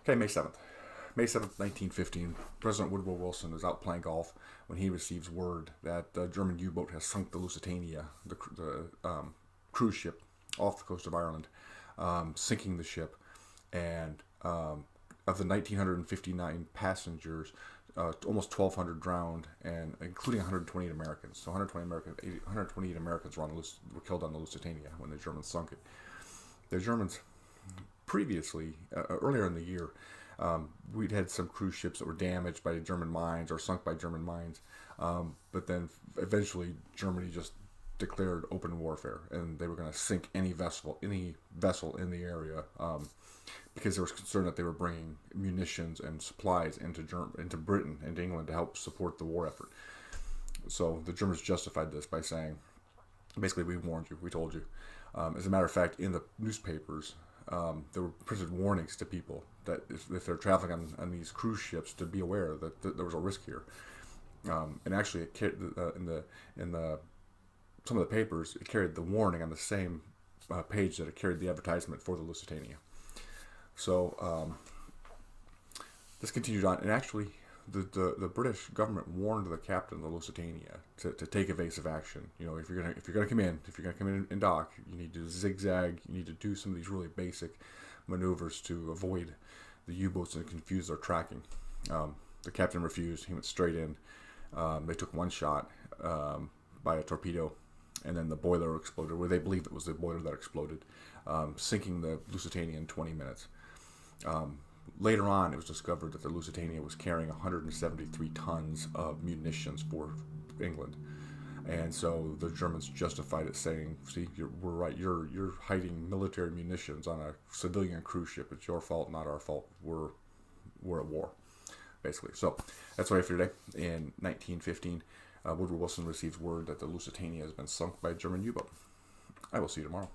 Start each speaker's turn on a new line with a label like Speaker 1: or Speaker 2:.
Speaker 1: Okay, May 7th. May 7th, 1915, President Woodrow Wilson is out playing golf when he receives word that the German U-boat has sunk the Lusitania, the cruise ship off the coast of Ireland, sinking the ship. And of the 1,959 passengers, almost 1,200 drowned, and including 128 Americans. So 128 Americans were killed on the Lusitania when the Germans sunk it. The Germans previously, earlier in the year, we'd had some cruise ships that were damaged by German mines or sunk by German mines. But then eventually Germany just declared open warfare, and they were going to sink any vessel in the area, because there was concern that they were bringing munitions and supplies into Britain and England to help support the war effort. So the Germans justified this by saying, basically, we warned you, we told you. As a matter of fact, in the newspapers, there were printed warnings to people that if they're traveling on these cruise ships, to be aware that there was a risk here. And actually, in some of the papers, it carried the warning on the same page that it carried the advertisement for the Lusitania. So this continued on, and actually, the British government warned the captain of the Lusitania to take evasive action. You know, if you're gonna come in and dock, you need to zigzag. You need to do some of these really basic maneuvers to avoid the U-boats and confuse their tracking. The captain refused. He went straight in. They took one shot by a torpedo, and then the boiler exploded, where they believe it was the boiler that exploded, sinking the Lusitania in 20 minutes. Later on, it was discovered that the Lusitania was carrying 173 tons of munitions for England, and so the Germans justified it, saying, "See, we're right. You're hiding military munitions on a civilian cruise ship. It's your fault, not our fault. We're at war." Basically. So that's what I have for today. In 1915, Woodrow Wilson receives word that the Lusitania has been sunk by a German U-boat. I will see you tomorrow.